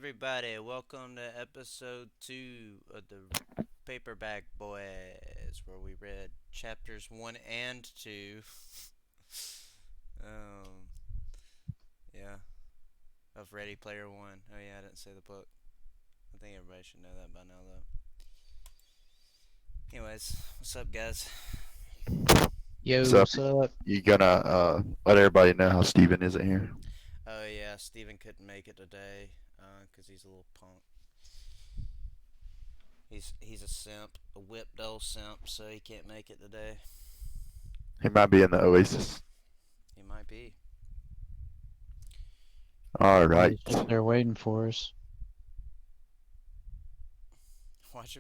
everybody? Welcome to episode 2 of the Paperback Boys, where we read chapters 1 and 2. um, yeah, of Ready Player One. Oh, yeah, I didn't say the book. I think everybody should know that by now, though. Anyways, what's up, guys? Yo, So what's up? you gonna let everybody know how Steven isn't here? Oh, yeah, Steven couldn't make it today because he's a little punk. He's a simp, a whipped old simp, so he can't make it today. He might be in the Oasis. He might be. All Maybe right. he's just there waiting for us. Watch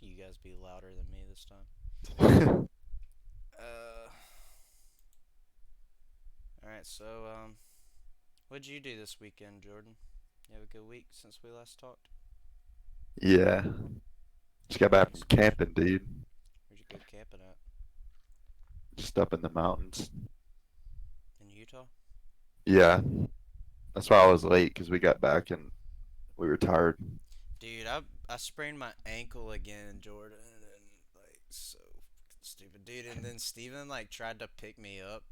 you guys be louder than me this time. Uh, all right. So, what'd you do this weekend, Jordan? You have a good week since we last talked. Yeah. Just got back from Nice. camping, dude. Where'd you go camping at? Just up in the mountains. In Utah? Yeah. That's why I was late because we got back and we were tired. Dude, I sprained my ankle again, Jordan, and like so stupid, dude. And then Steven like tried to pick me up,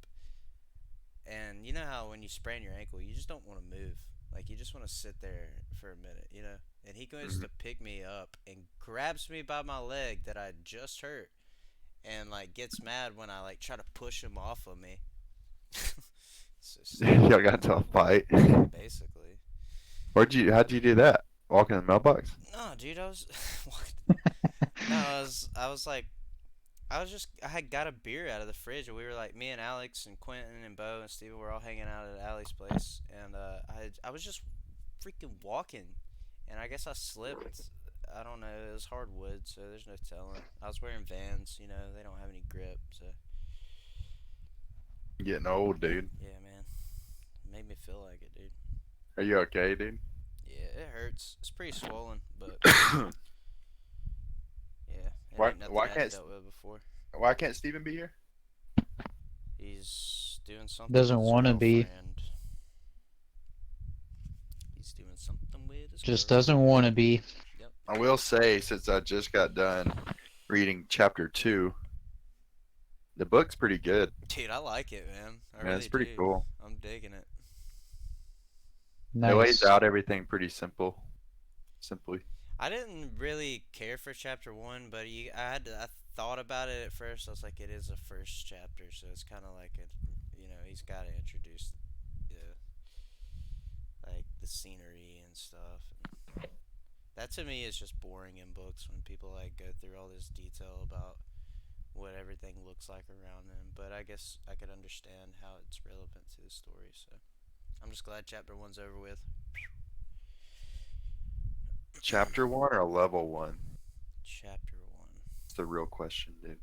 and you know how when you sprain your ankle, you just don't want to move. Like you just want to sit there for a minute, you know. And he goes Mhm. to pick me up and grabs me by my leg that I just hurt, and like gets mad when I like try to push him off of me. So stupid. Y'all got into a fight. Basically. How'd you do that? Walk in the mailbox? No, dude, I was what? No, I was like I had got a beer out of the fridge and we were like me and Alex and Quentin and Bo and Steven were all hanging out at Allie's place and I was just freaking walking and I guess I slipped. I don't know, it was hardwood, so there's no telling. I was wearing Vans, you know, they don't have any grip, so Getting old, dude. yeah, man. It made me feel like it, dude. Are you okay, dude? Yeah, it hurts. It's pretty swollen, but yeah, it why ain't nothing why I hadn't can't dealt with before. why can't Steven be here? He's doing something with Doesn't his want to be. girlfriend. He's doing something with his Just doesn't want to girlfriend. be. Yep. I will say, since I just got done reading chapter 2, the book's pretty good. Dude, I like it, man. I Yeah, it's really pretty do. cool. I'm digging it. It lays Nice. out everything pretty simply. I didn't really care for chapter one, but I thought about it at first. I was like, it is a first chapter, so it's kind of like he's got to introduce the like the scenery and stuff. And that to me is just boring in books when people like go through all this detail about what everything looks like around them. But I guess I could understand how it's relevant to the story. So I'm just glad chapter one's over with. Chapter 1 or level 1? Chapter one. It's the real question, dude.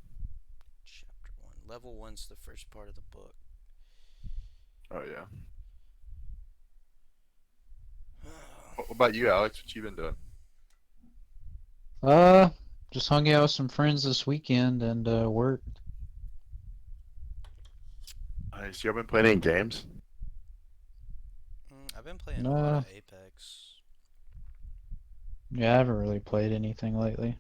Chapter one. Level one's the first part of the book. Oh, yeah. What about you, Alex? What you been doing? Uh, just hung out with some friends this weekend and worked. Nice. You been playing any games? I've been playing a lot Uh, of Apex. yeah, I haven't really played anything lately.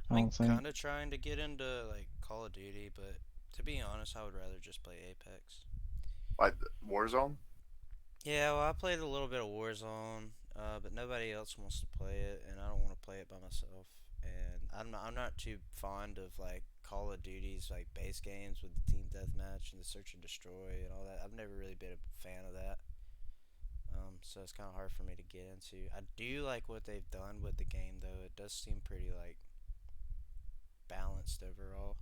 I I've been don't think. kind of trying to get into like Call of Duty, but to be honest, I would rather just play Apex. Like Warzone? Yeah, well, I played a little bit of Warzone, but nobody else wants to play it, and I don't want to play it by myself. And I'm not too fond of like Call of Duty's like base games with the team deathmatch and the search and destroy and all that. I've never really been a fan of that. So it's kind of hard for me to get into. I do like what they've done with the game, though. It does seem pretty like balanced overall.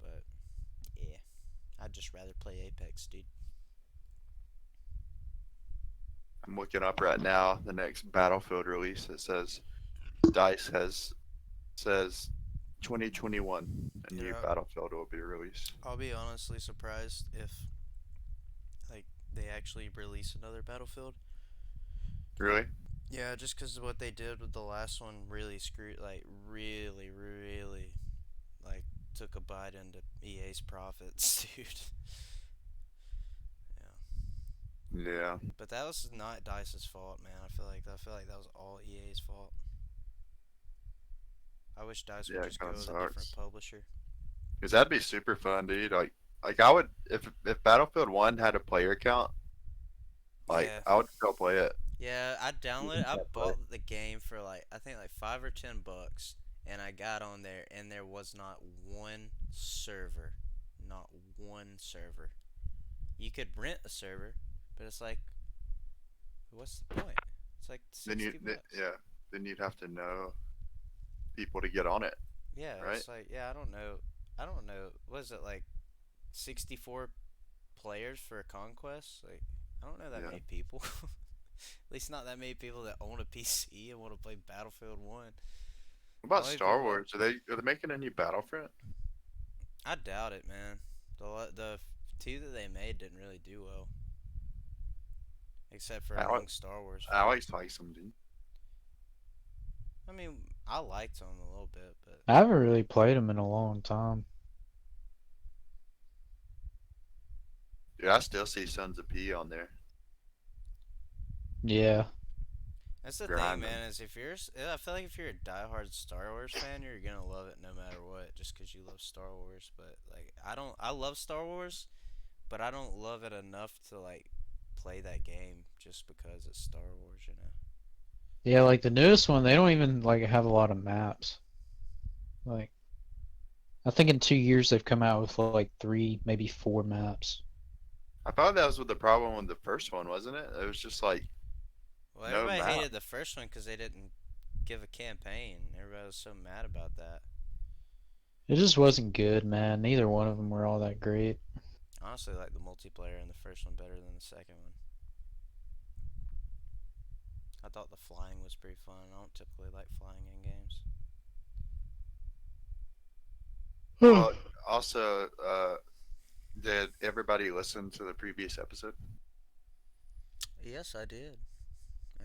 But yeah, I'd just rather play Apex, dude. I'm looking up right now the next Battlefield release. It says Dice has says 2021 a new Yeah, Battlefield will be released. I'll be honestly surprised if like they actually release another Battlefield. Really? Yeah, just because of what they did with the last one really screwed, like really, like took a bite into EA's profits, dude. Yeah. Yeah. But that was not Dice's fault, man. I feel like that was all EA's fault. I wish Dice would Yeah, it just go kind of with a different sucks. publisher. Cause that'd be super fun, dude. Like I would if Battlefield One had a player count, like Yeah, I would go play it. yeah. I downloaded. You I can't play. bought the game for like I think like $5 or $10, and I got on there, and there was not one server, not one server. You could rent a server, but it's like, what's the point? It's like Then you, 60 bucks. yeah, then you'd have to know people to get on it, Yeah, right? it's like yeah. I don't know. I don't know. What is it like? 64 players for a conquest? Like I don't know that Yeah. many people. At least not that many people that own a PC and want to play Battlefield 1. What The about only Star people Wars? Are they making a new Battlefront? I doubt it, man. The two that they made didn't really do well, except for among Alex, Star Wars fans. Alex likes them, dude. I mean, I liked them a little bit, but I haven't really played them in a long time. Dude, I still see Sons of P on there. Yeah. that's the thing, Behind them. man. Is if you're, I feel like if you're a diehard Star Wars fan, you're gonna love it no matter what, just because you love Star Wars. But like, I don't. I love Star Wars, but I don't love it enough to like play that game just because it's Star Wars, you know. Yeah, like the newest one, they don't even like have a lot of maps. Like I think in 2 years they've come out with like three, maybe four maps. I thought that was what the problem with the first one, wasn't it? It was just like Well, no everybody map. hated the first one because they didn't give a campaign. Everybody was so mad about that. It just wasn't good, man. Neither one of them were all that great. Honestly, like the multiplayer in the first one better than the second one. I thought the flying was pretty fun. I don't typically like flying in games. Well, also, did everybody listen to the previous episode? Yes, I did.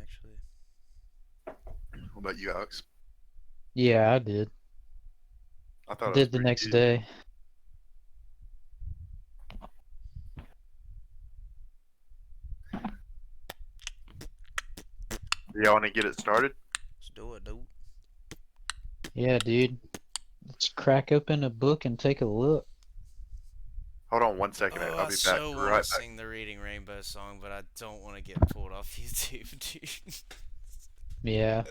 Actually. What about you, Alex? Yeah, I did. I thought it was Did the pretty next good. day. Do y'all want to get it started? Let's do it, dude. Yeah, dude. Let's crack open a book and take a look. Hold on one second. Oh, I'll I be back. so want Right to back. sing the Reading Rainbow song, but I don't want to get pulled off YouTube, dude. Yeah.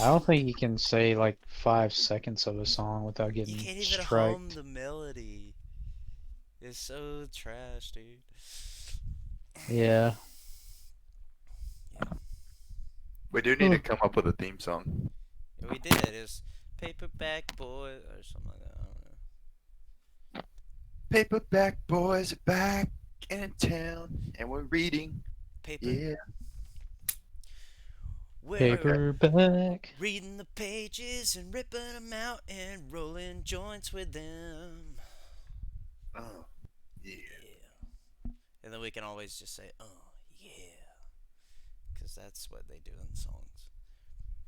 I don't think you can say like 5 seconds of a song without You getting can't even hum striked. the melody. It's so trash, dude. Yeah. We do need to come up with a theme song. We did. It's Paperback Boy or something like that. I don't know. Paperback boys are back in town, and we're reading. Paper. Yeah. We're Paperback. reading the pages and ripping them out and rolling joints with them. Oh, yeah. Yeah. And then we can always just say, oh, yeah. Because that's what they do in songs.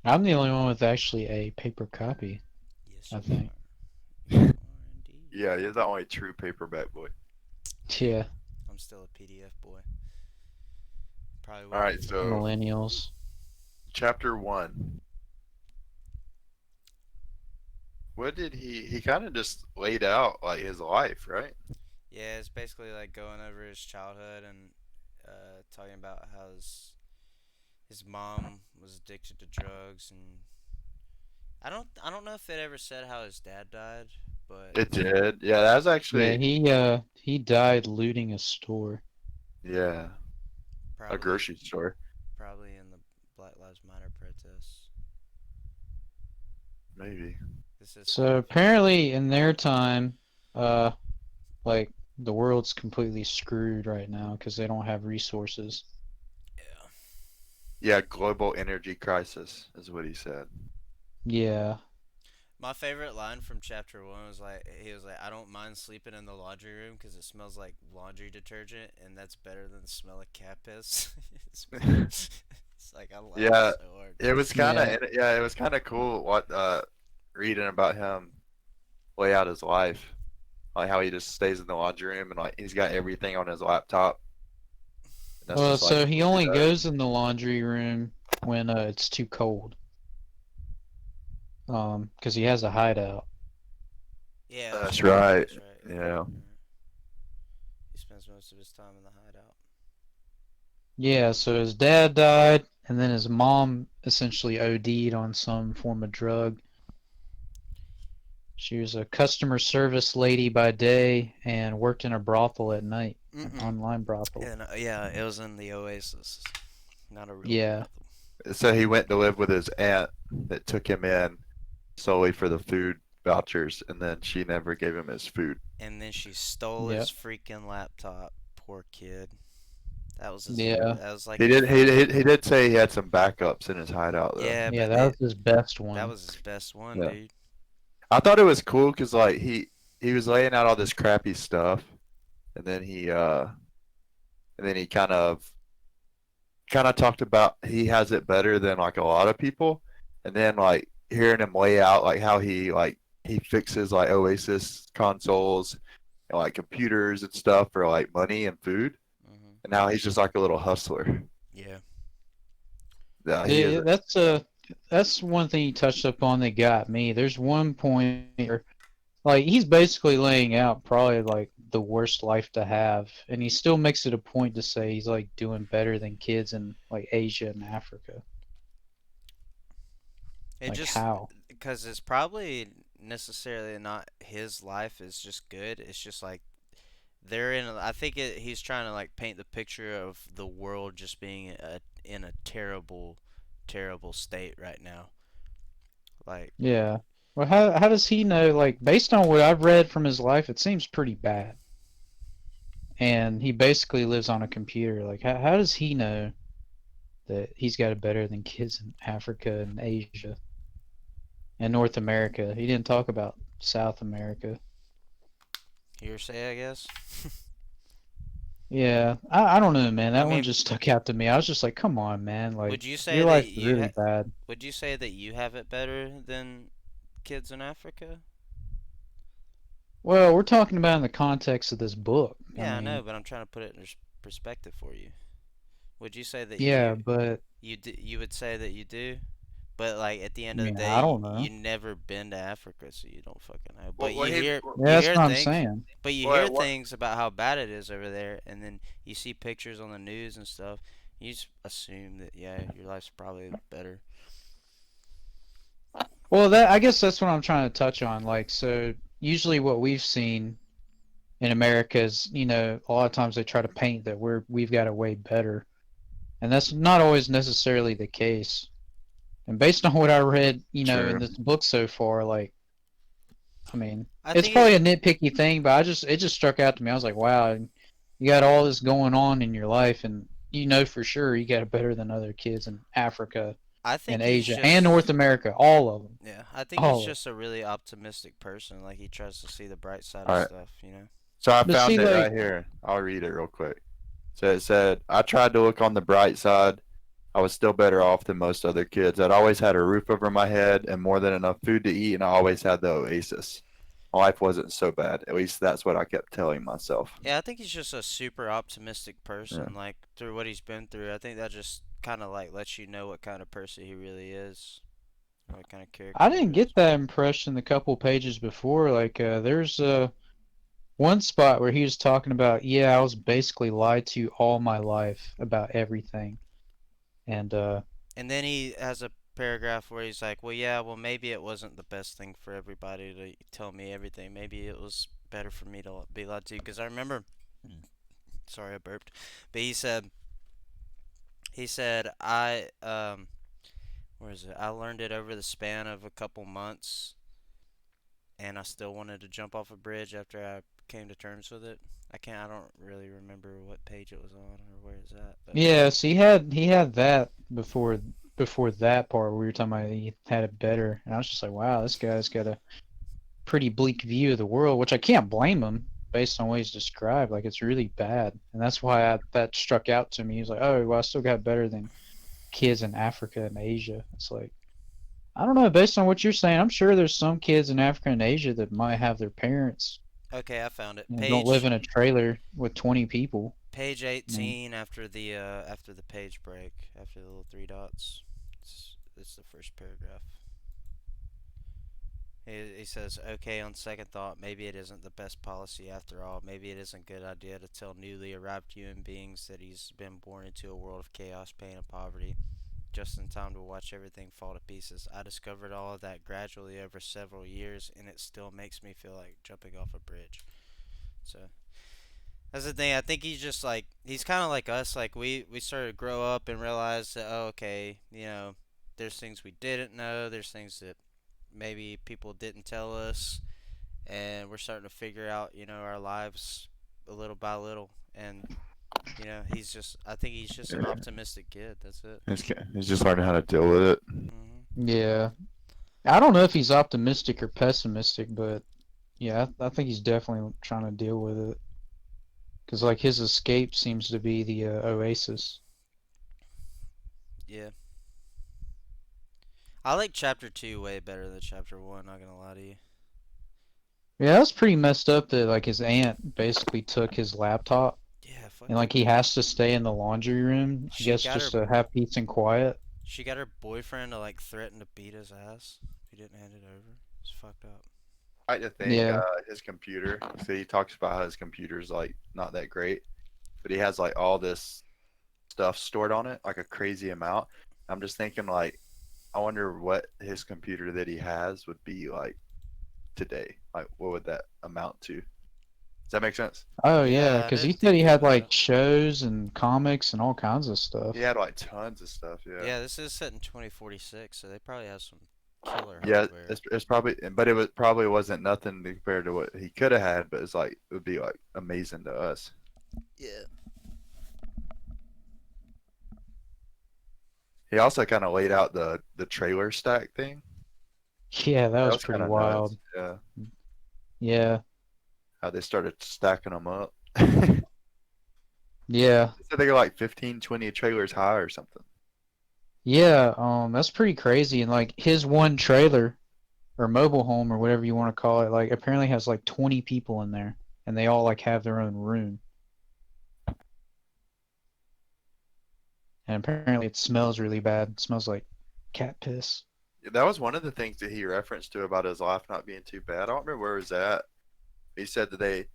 I'm the only one with actually a paper copy. Yes, I you think. are. You are indeed. Yeah, you're the only true paperback boy. Yeah. I'm still a PDF boy. Probably will All right, be so Millennials. chapter 1. What did he kind of just laid out like his life, right? Yeah, it's basically like going over his childhood and talking about how his mom was addicted to drugs, and I don't know if it ever said how his dad died, but It did. Yeah, that was Yeah, actually he died looting a store. yeah, a probably grocery store. probably in the Black Lives Matter protests. Maybe. This is So apparently in their time, like the world's completely screwed right now because they don't have resources. yeah. Yeah, global energy crisis is what he said. Yeah. My favorite line from chapter one was like he was like, "I don't mind sleeping in the laundry room because it smells like laundry detergent, and that's better than the smell of cat piss." It's like I laughed Yeah, so hard. it was kind of Yeah. it was kind of cool what reading about him lay out his life, like how he just stays in the laundry room and like he's got everything on his laptop. That's Well, just like so he what only does. goes in the laundry room when it's too cold. 'Cause he has a hideout. Yeah, That's right. That's right. Yeah. He spends most of his time in the hideout. Yeah, so his dad died, and then his mom essentially OD'd on some form of drug. She was a customer service lady by day and worked in a brothel at night, an Mm-mm. online brothel. And yeah, it was in the Oasis, not a real Yeah, brothel. So he went to live with his aunt that took him in solely for the food vouchers, and then she never gave him his food. And then she stole yeah, his freaking laptop. Poor kid. That was his. yeah, That was like He his. did. He did say he had some backups in his hideout though. Yeah, yeah. but That was his best that one. was his best one, Yeah. dude. I thought it was cool because like he was laying out all this crappy stuff, and then he kind of talked about he has it better than like a lot of people, and then like hearing him lay out like how he fixes like Oasis consoles and like computers and stuff for like money and food, Hmm. and now he's just like a little hustler. Yeah. Yeah, he is. Yeah, that's one thing he touched upon that got me. There's one point where, like, he's basically laying out probably like the worst life to have, and he still makes it a point to say he's like doing better than kids in like Asia and Africa. It Like just how? because it's probably necessarily not his life is just good. It's just like they're in. I think he's trying to like paint the picture of the world just being in a terrible, terrible state right now. Like, Yeah. Well, how does he know? Like, based on what I've read from his life, it seems pretty bad. And he basically lives on a computer. Like, how does he know that he's got it better than kids in Africa and Asia and North America? He didn't talk about South America. hearsay, I guess. Yeah, I don't know, man. I That one mean, just stuck out to me. I was just like, come on, man. Like, would you say your that life's really bad. would you say that you have it better than kids in Africa? Well, we're talking about in the context of this book. I Yeah, I know, mean, but I'm trying to put it in perspective for you. Would you say that yeah, but you would say that you do? But like at the I end of the mean, day, I don't you know. never been to Africa, so you don't fucking know. Well, But what he, Yeah, you that's hear what I'm things, saying. but you hear what, what, things about how bad it is over there, and then you see pictures on the news and stuff. You just assume that yeah, your life's probably better. Well, that I guess that's what I'm trying to touch on. Like, so usually what we've seen in America is, a lot of times they try to paint that we've got it way better, and that's not always necessarily the case. And based on what I read, in true. this book so far, like, I mean, I it's think probably a nitpicky thing, but it just struck out to me. I was like, wow, you got all this going on in your life, and you know for sure you got it better than other kids in Africa I and think he's Asia and just North America, all of them, yeah, I think he's all of them. just a really optimistic person. Like he tries to see the bright side All of right. stuff, you know. So I But see, found it like, right here. I'll read it real quick. So it said, I tried to look on the bright side. I was still better off than most other kids. I'd always had a roof over my head and more than enough food to eat, and I always had the Oasis. My life wasn't so bad. At least that's what I kept telling myself. Yeah, I think he's just a super optimistic Yeah. person. Like through what he's been through, I think that just kind of like lets you know what kind of person he really is, what kind of character I he didn't is. get that impression the couple pages before. Like, there's one spot where he was talking about, yeah, I was basically lied to all my life about everything, and And then he has a paragraph where he's like, "Well, yeah, well maybe it wasn't the best thing for everybody to tell me everything. Maybe it was better for me to be lied to." Because I remember, sorry, I burped, but he said where is it? I learned it over the span of a couple months, and I still wanted to jump off a bridge after I came to terms with it. I don't really remember what page it was on or where it's at, but yeah, so he had that before that part where we were talking about he had it better, and I was just like, wow, this guy's got a pretty bleak view of the world, which I can't blame him based on what he's described. Like, it's really bad, and that's why that struck out to me. He was like, oh, well, I still got better than kids in Africa and Asia. It's like, I don't know, based on what you're saying, I'm sure there's some kids in Africa and Asia that might have their parents Okay, I found it. You know, don't live Page in a trailer with 20 people. page I mean, 18 after the page break, after the little three dots. It's the first paragraph. He says, okay, on second thought, maybe it isn't the best policy after all. Maybe it isn't a good idea to tell newly arrived human beings that he's been born into a world of chaos, pain, and poverty, just in time to watch everything fall to pieces. I discovered all of that gradually over several years, and it still makes me feel like jumping off a bridge. So, that's the thing. I think he's just like, he's kind of like us. Like, we started to grow up and realize that, oh, okay, there's things we didn't know, there's things that maybe people didn't tell us, and we're starting to figure out, our lives a little by little. And I think he's just an optimistic kid. That's it. He's just learning how to deal with it. yeah. I don't know if he's optimistic or pessimistic, but yeah, I think he's definitely trying to deal with it. Because, like, his escape seems to be the Oasis. Yeah. I like chapter 2 way better than chapter 1, not gonna lie to you. Yeah, that's pretty messed up that, like, his aunt basically took his laptop. Yeah, fuck And, like, he has to stay in the laundry room, I She guess, got just her- to have peace and quiet. She got her boyfriend to like threaten to beat his ass if he didn't hand it over. It's fucked up. I like to think Yeah. his computer. So he talks about how his computer's like not that great, but he has like all this stuff stored on it, like a crazy amount. I'm just thinking like, I wonder what his computer that he has would be like today. Like, what would that amount to? Does that make sense? Oh, Yeah, yeah, I because he didn't said he think had, about like, it. shows and comics and all kinds of stuff. He had like tons of stuff. Yeah. Yeah, this is set in 2046, so they probably have some killer Yeah, hardware. it's probably, but it was probably wasn't nothing compared to what he could have had. But it's like it would be like amazing to us. Yeah. He also kind of laid out the trailer stack thing. Yeah, that was pretty kinda wild. nuts. Yeah, Yeah. how they started stacking them up. They Yeah. said they go like 15, 20 trailers high or something. Yeah, that's pretty crazy. And, like, his one trailer or mobile home or whatever you want to call it, like, apparently has like 20 people in there, and they all like have their own room. And apparently it smells really bad. It smells like cat piss. That was one of the things that he referenced to about his life not being too bad. I don't remember where it was at. He said that they,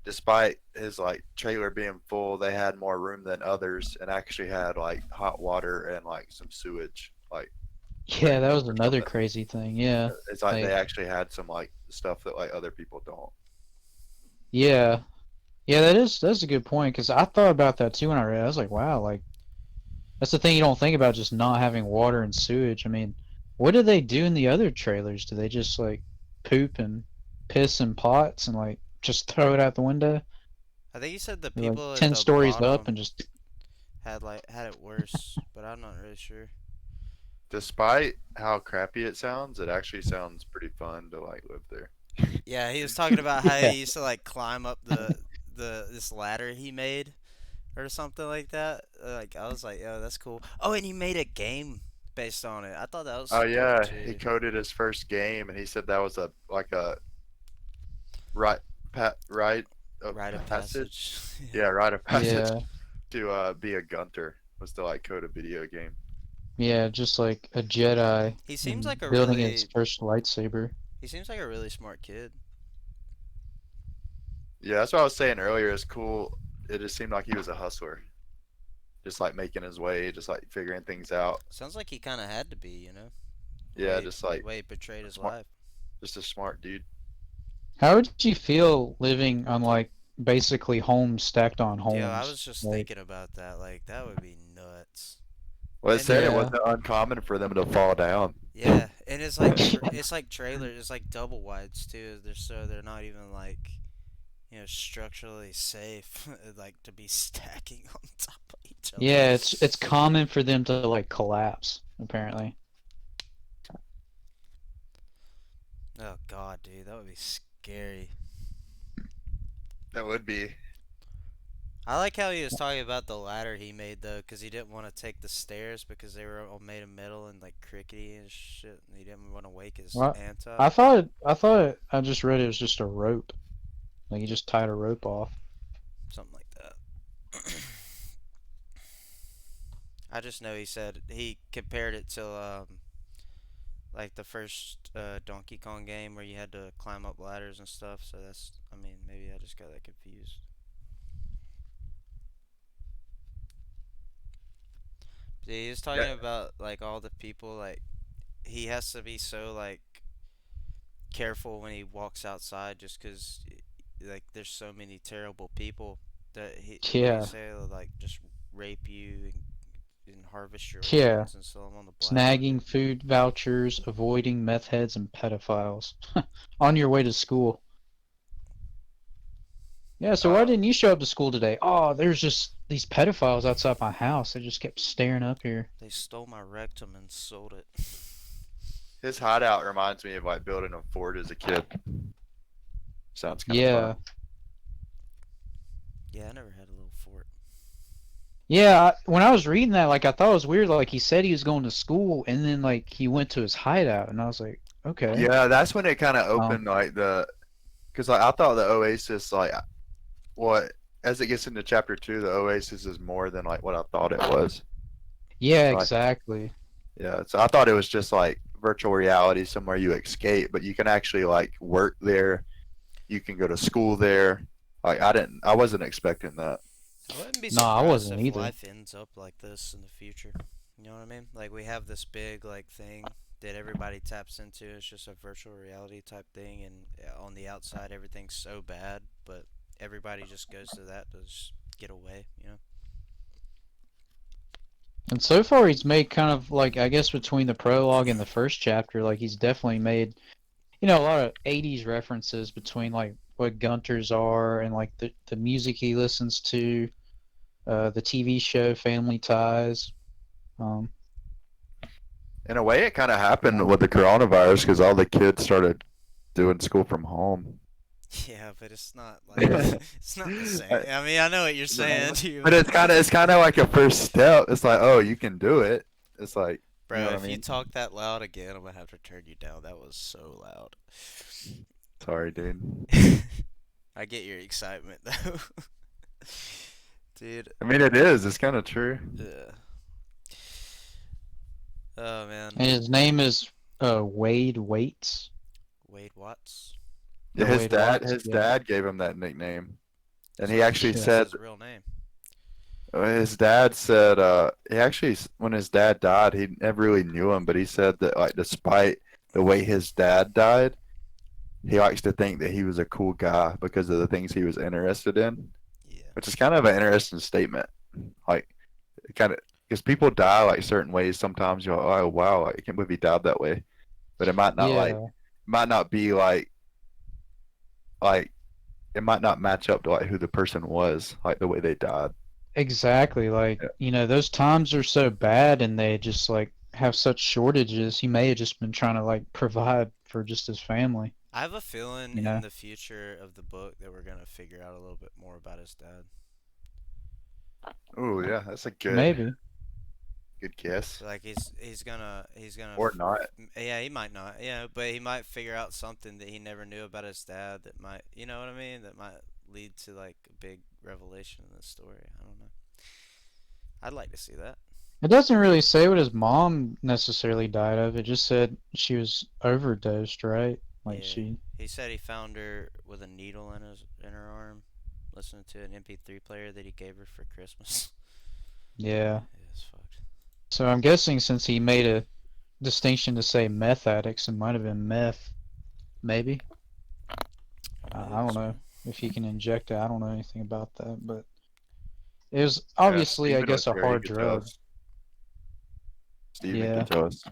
despite his like trailer being full, they had more room than others and actually had like hot water and like some sewage. Like Yeah, that was or another something. crazy thing. Yeah. It's like Like, they actually had some like stuff that like other people don't. yeah. Yeah, that's a good point because I thought about that too when I read it. I was like, wow, like that's the thing you don't think about, just not having water and sewage. I mean, what do they do in the other trailers? Do they just like poop and piss in pots and like just throw it out the window? I think he said the They're, like, people at 10 the stories up bottom and just had it worse, but I'm not really sure. Despite how crappy it sounds, it actually sounds pretty fun to like live there. Yeah, he was talking about how Yeah. he used to like climb up this ladder he made or something like that. Like I was like, yo, that's cool. Oh, and he made a game based on it. I thought that was Oh dope, yeah, too. he coded his first game, and he said that was a right right Rite of passage. passage. Yeah, rite of passage yeah, to be a gunter was to like code a video game. yeah, just like a Jedi He seems and like a building really his first lightsaber. he seems like a really smart kid. Yeah, that's what I was saying earlier. It's cool. It just seemed like he was a hustler, just like making his way, just like figuring things out. Sounds like he kind of had to be, you know. Yeah, Way- just like way he portrayed his smart- life. just a smart dude. How would you feel living on like basically homes stacked on homes? Yeah, I was just Like, thinking about that. Like that would be nuts. Well, it And said it yeah. wasn't uncommon for them to fall down. Yeah, and it's like it's like trailers. It's like double wides too. They're not even like structurally safe like to be stacking on top of each other. Yeah, it's common for them to like collapse, apparently. Oh god, dude, that would be scary. That would be. I like how he was talking about the ladder he made though, because he didn't want to take the stairs because they were all made of metal and like crickety and shit, and he didn't want to wake his What? aunt up. I thought I just read it was just a rope. Like he just tied a rope off. something like that. I just know he said he compared it to like the first Donkey Kong game where you had to climb up ladders and stuff. So that's, I mean, maybe I just got that confused. But he was talking Yeah. about like all the people, like he has to be so like careful when he walks outside just because like there's so many terrible people that he, what do you Yeah, say, like just rape you and harvest your yeah. organs and sell them on the black Snagging market. food vouchers, avoiding meth heads and pedophiles. On your way to school. Yeah, so why Uh, didn't you show up to school today? Oh, there's just these pedophiles outside my house. They just kept staring up here. They stole my rectum and sold it. his hideout reminds me of like building a fort as a kid. Sounds kind of Yeah. fun. Yeah, I never had a little fort. Yeah, when I was reading that, like, I thought it was weird. Like, he said he was going to school, and then, like, he went to his hideout, and I was like, okay. Yeah, that's when it kind of Um, opened like because like I thought the Oasis like what as it gets into chapter 2, the Oasis is more than like what I thought it was. yeah, Like exactly. yeah, so I thought it was just like virtual reality somewhere you escape, but you can actually like work there. You can go to school there. Like I wasn't expecting that. I wouldn't be No, I surprised wasn't if either. life ends up like this in the future. You know what I mean? Like we have this big like thing that everybody taps into. It's just a virtual reality type thing, and on the outside everything's so bad, but everybody just goes to that to just get away. You know? And so far, he's made kind of, like, I guess between the prologue and the first chapter, like, he's definitely made, a lot of 80s references between, like, what Gunters are and, like, the music he listens to, the TV show Family Ties. Um, In a way, it kind of happened with the coronavirus because all the kids started doing school from home. Yeah, but it's not like it's not the same. I mean, I know what you're saying, too. But it's kind of like a first step. It's like, oh, you can do it. It's like, Bro, you know what if I you mean? talk that loud again, I'm gonna have to turn you down. That was so loud. Sorry, dude. Mm-hmm. I get your excitement though. Dude, I mean, it is. It's kind of true. ugh. Oh man. and his name is Wade Waits. Wade Watts. Yeah, Or his Wade dad, Watts, his yeah. dad gave him that nickname, and So he actually that's said his real name. his dad said he actually when his dad died, he never really knew him, but he said that like despite the way his dad died, he likes to think that he was a cool guy because of the things he was interested in, Yeah. which is kind of an interesting statement. Like, kind of because people die like certain ways. Sometimes you're like, oh wow, I can't believe he died that way, but it Yeah, might not be like it might not match up to like who the person was, like the way they died. exactly. Like, Yeah. those times are so bad and they just like have such shortages. He may have just been trying to like provide for just his family, I have a feeling you in know? the future of the book that we're gonna figure out a little bit more about his dad. Oh yeah, that's a Maybe. good guess. So like he's gonna Or not. yeah, he might not, yeah, but he might figure out something that he never knew about his dad that might, you know what I mean, that might lead to like a big revelation in the story. I don't know. I'd like to see that. It doesn't really say what his mom necessarily died of. It just said she was overdosed, right? Like Yeah, she, he said he found her with a needle in her arm, listening to an MP3 player that he gave her for Christmas. yeah. Yeah, it's fucked. So I'm guessing since he made a distinction to say meth addicts, it might have been meth, maybe. I don't Yes, know man. if he can inject it. I don't know anything about that, but it was Yeah, obviously, I Steven was guess, a here. He hard could tell drug. us. Steven Yeah. could tell us.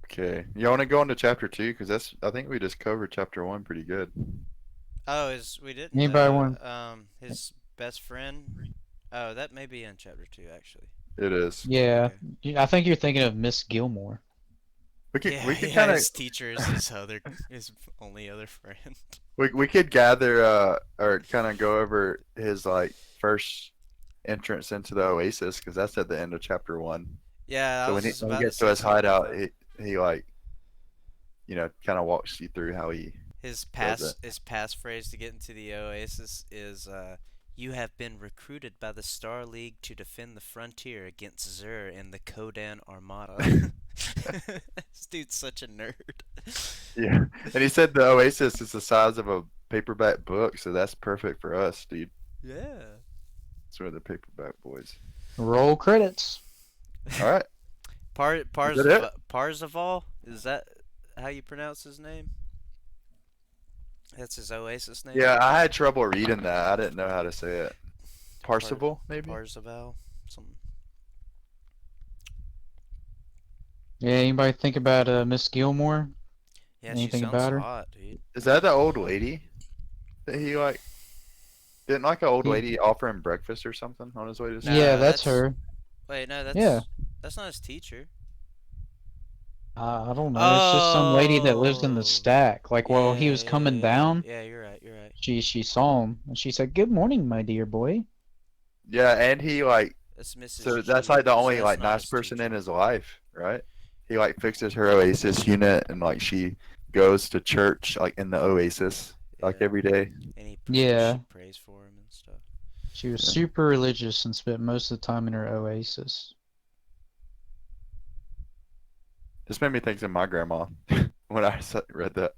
Okay, you want to go into chapter 2 because I think we just covered chapter 1 pretty good. Oh, we didn't Anybody want? his best friend. Oh, that may be in chapter 2 actually. It is. Yeah. Okay. I think you're thinking of Miss Gilmore. Yeah, We could yeah, kind of his teacher is his only other friend. we could gather or kind of go over his like first entrance into the Oasis because that's at the end of chapter 1. Yeah, I So was when just he about to gets to say his something about hideout, that. he like kind of walks you through how he His does it. passphrase to get into the Oasis is "You have been recruited by the Star League to defend the frontier against Zur and the Kodan Armada." This dude's such a nerd. Yeah, and he said the Oasis is the size of a paperback book, so that's perfect for us, dude. Yeah. So we're the paperback boys. Roll credits. All right. Is that it? Parzival? Is that how you pronounce his name? That's his Oasis name? Yeah, I had trouble reading that. I didn't know how to say it. Parsival, maybe? Parzival? Something. Yeah, anybody think about Miss Gilmore? Yeah, Anything she sounds about her? hot, dude. Is that the old lady that he like? Didn't like an old He- lady offer him breakfast or something on his way to Nah, school? Yeah, that's that's- her. Wait, no, Yeah. that's not his teacher. I don't know. It's just some lady that lives in the Oh. stack. Like while he was coming down, Yeah, you're right. You're right. she saw him and she said, "Good morning, my dear boy." Yeah, and he like That's Mrs. so that's G, like the so only that's like not nice his person in teacher. his life, right? He like fixes her Oasis unit and like she goes to church like in the Oasis like Yeah, every day. and Yeah. she prays for him and stuff. She was Yeah. super religious and spent most of the time in her oasis. This made me think of my grandma when I read that.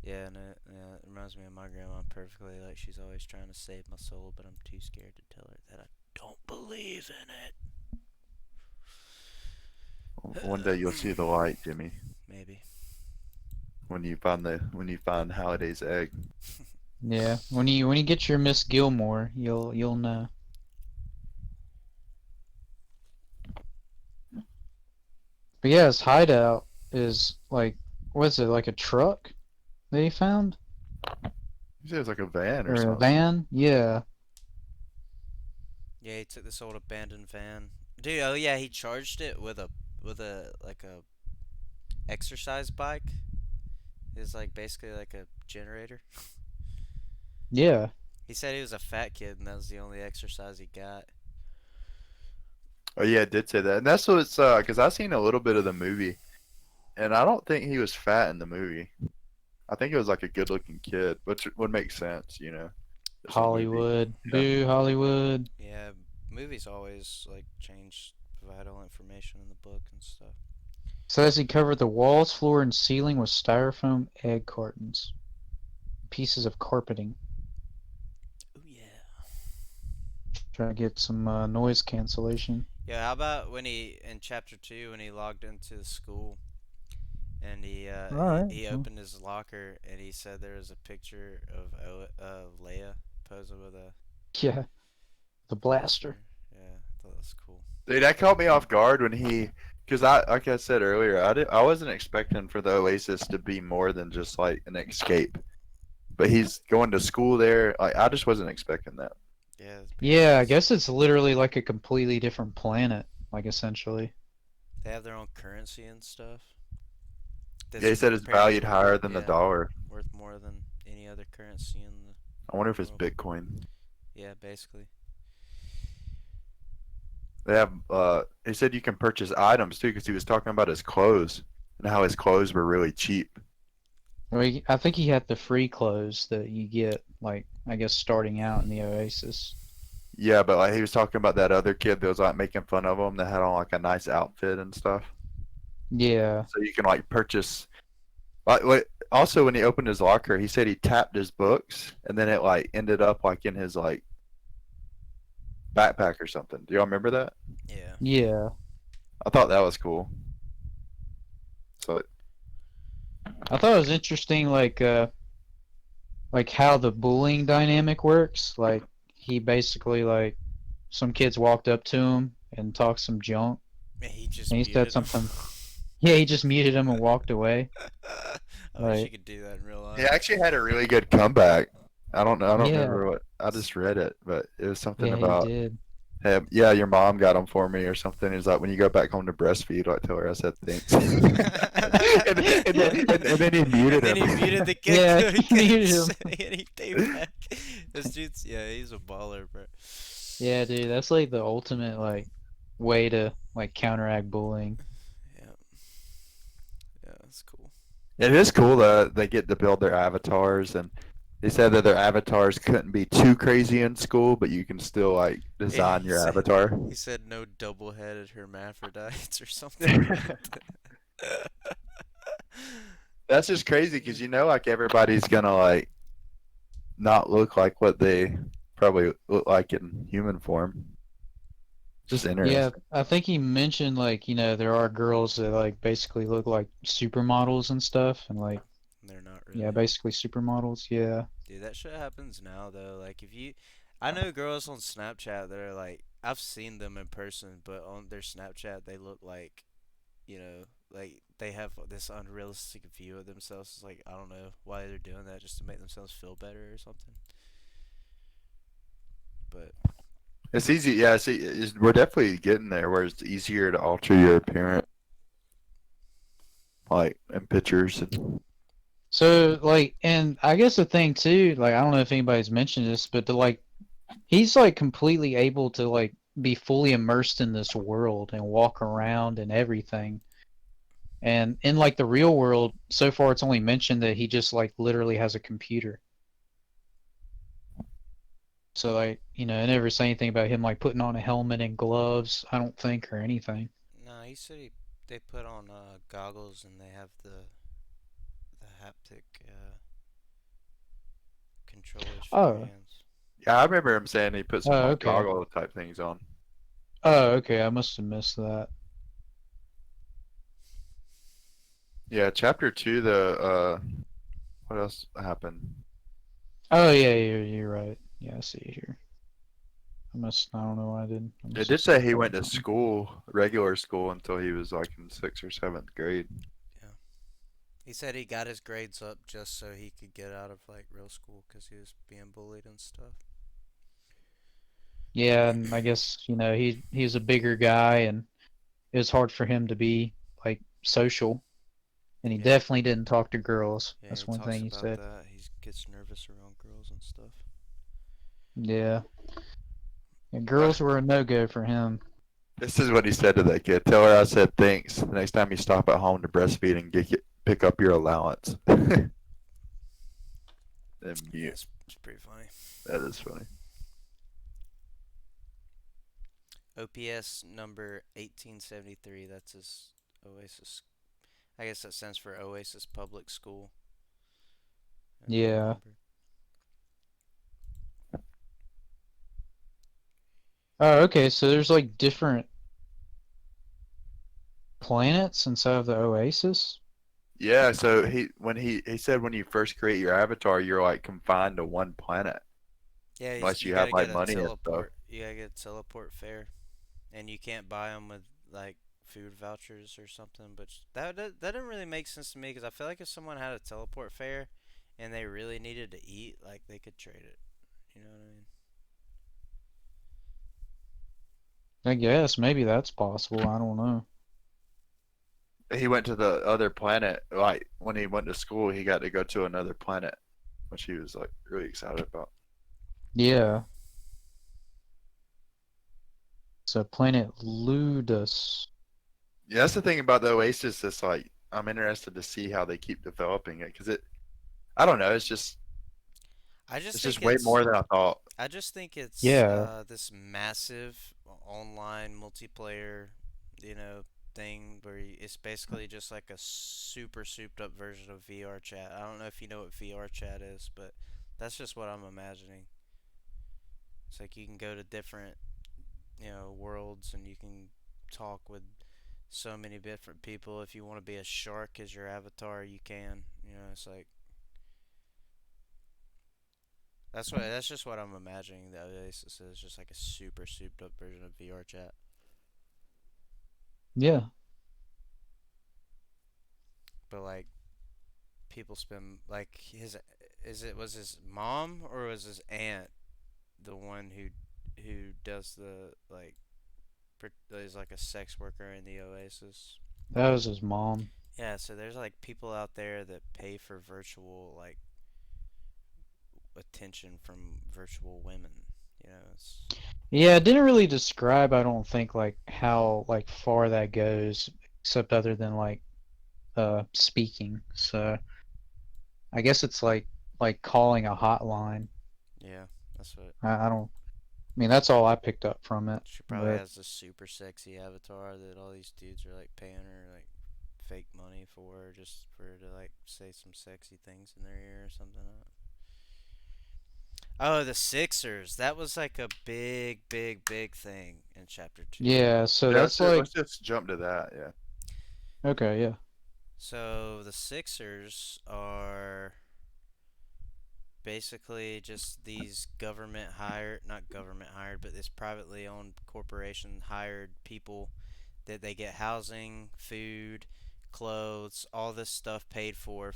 Yeah, and it reminds me of my grandma perfectly. Like she's always trying to save my soul, but I'm too scared to tell her that I don't believe in it. One day you'll see the light, Jimmy. Maybe. When you find Halliday's egg. Yeah, when you get your Miss Gilmore, you'll know. But yeah, his hideout is like, what's it, like a truck that he found? You said it was like a van or Or a something. van? Yeah. Yeah, he took this old abandoned van. Dude, oh yeah, he charged it with a like a exercise bike. It's like basically like a generator. Yeah. He said he was a fat kid and that was the only exercise he got. Oh yeah, it did say that, and that's what it's because I seen a little bit of the movie, and I don't think he was fat in the movie. I think he was like a good-looking kid, which would make sense, It's a movie. Hollywood. Yeah. Boo, Hollywood. Yeah, movies always like change vital information in the book and stuff. Says he covered the walls, floor, and ceiling with styrofoam egg cartons. Pieces of carpeting. Oh yeah. Try to get some noise cancellation. Yeah, how about when he in chapter 2 when he logged into the school and Alright, he well. opened his locker and he said there was a picture of Leia posing with a Yeah. The blaster. Yeah, I thought that was cool. Dude, that caught me off guard when because like I said earlier, I wasn't expecting for the Oasis to be more than just like an escape, but he's going to school there. Like I just wasn't expecting that. Yeah. Yeah, I guess it's literally like a completely different planet, like essentially. They have their own currency and stuff. Yeah, he said it's apparently valued higher than the yeah, dollar. worth more than any other currency in the. I wonder if it's world. Bitcoin. Yeah, basically. They have. He said you can purchase items too, because he was talking about his clothes and how his clothes were really cheap. Well, I think he had the free clothes that you get, like, I guess starting out in the Oasis. Yeah, but like he was talking about that other kid that was like making fun of him that had on like a nice outfit and stuff. Yeah. So you can like purchase. Like also when he opened his locker, he said he tapped his books and then it like ended up like in his like backpack or something. Do y'all remember that? Yeah. Yeah. I thought that was cool. So I thought it was interesting, like how the bullying dynamic works. Like, he basically, like, some kids walked up to him and talked some junk. Man, he just And he muted said him. something. Yeah, he just muted him and walked away. I wish you Right. could do that in real life. he actually had a really good comeback. I don't know. I don't Yeah. remember what. I just read it, but it was something Yeah, about. he did. Hey, yeah, your mom got them for me or something. It's like when you go back home to breastfeed, like tell her I said thanks. and then he muted And then him. he muted the kid. Yeah, so he couldn't muted him. say anything back. This dude's he's a baller, bro. Yeah, dude, that's like the ultimate, like, way to, like, counteract bullying. Yeah. Yeah, that's cool. It is cool that they get to build their avatars, and they said that their avatars couldn't be too crazy in school, but you can still like Yeah, design your avatar. he said no double-headed hermaphrodites or something like that. That's just crazy because like everybody's gonna like not look like what they probably look like in human form. Just Yeah, interesting. I think he mentioned like, there are girls that like basically look like supermodels and stuff and like They're not yeah, really. basically supermodels, yeah. Dude, that shit happens now though. Like if you I know girls on Snapchat that are like I've seen them in person, but on their Snapchat they look like, like they have this unrealistic view of themselves. It's like I don't know why they're doing that just to make themselves feel better or something. But It's easy. Yeah, see, we're definitely getting there where it's easier to alter your appearance, like in pictures. And So like, and I guess the thing too, like I don't know if anybody's mentioned this, but he's like completely able to like be fully immersed in this world and walk around and everything. And in like the real world, so far it's only mentioned that he just like literally has a computer. So like, I never say anything about him like putting on a helmet and gloves, I don't think, or anything. no, he said they put on goggles and they have the haptic controllers for their Oh, hands. yeah, I remember him saying he put some oh, like okay. goggle type things on. Oh, okay. I must have missed that. Yeah, chapter two. What else happened? Oh, yeah, you're right. Yeah, I see it here. I don't know why I didn't. I It must have did say skipped he over went to something. school, regular school, until he was like in sixth or seventh grade. Yeah. He said he got his grades up just so he could get out of like real school because he was being bullied and stuff. Yeah, and I guess, he's a bigger guy and it was hard for him to be like social. And he Yeah, definitely didn't talk to girls. yeah, he That's one talks thing he about said. that. He gets nervous around girls and stuff. Yeah. And Uh, girls were a no-go for him. this is what he said to that kid. Tell her I said thanks. The next time you stop at home to breastfeed and pick up your allowance. And Yeah, mute. it's pretty funny. That is funny. OPS number 1873. That's his Oasis. I guess that stands for Oasis Public School. Enroll Yeah. number. Oh, okay. So there's like different planets inside of the Oasis? Yeah, so he said when you first create your avatar, you're like confined to one planet Yeah, unless you you have gotta like get a money and stuff. teleport. You gotta get a teleport fare, and you can't buy them with like food vouchers or something. But that didn't really make sense to me because I feel like if someone had a teleport fare and they really needed to eat, like they could trade it. You know what I mean? I guess maybe that's possible. I don't know. He went to the other planet. Like when he went to school, he got to go to another planet, which he was like really excited about. Yeah. So planet Ludus. Yeah, that's the thing about the Oasis. It's like I'm interested to see how they keep developing it because I don't know. I just It's think just way it's more than I thought. I just think it's Yeah. this massive online multiplayer, you know, thing where it's basically just like a super souped up version of VR chat. I don't know if you know what VR chat is, but that's just what I'm imagining. It's like you can go to different, worlds and you can talk with so many different people. If you want to be a shark as your avatar, you can. It's like that's just what I'm imagining the Oasis is, just like a super souped up version of VR chat. Yeah. But like people spend like his was his mom or was his aunt the one who does the like is like a sex worker in the Oasis? That was his mom. Yeah, so there's like people out there that pay for virtual like attention from virtual women. It's Yeah, it didn't really describe, I don't think, like how like far that goes, except other than like speaking. So I guess it's like calling a hotline. Yeah, that's what. I don't. I mean, that's all I picked up from it. She probably But has this super sexy avatar that all these dudes are like paying her like fake money for, just for her to like say some sexy things in their ear or something. Oh, the Sixers. That was like a big, big, big thing in chapter 2. yeah, so Yeah, that's like let's just jump to that. Yeah. okay, yeah, So the Sixers are basically just these government hired, not government hired, but this privately owned corporation hired people that they get housing, food, clothes, all this stuff paid for.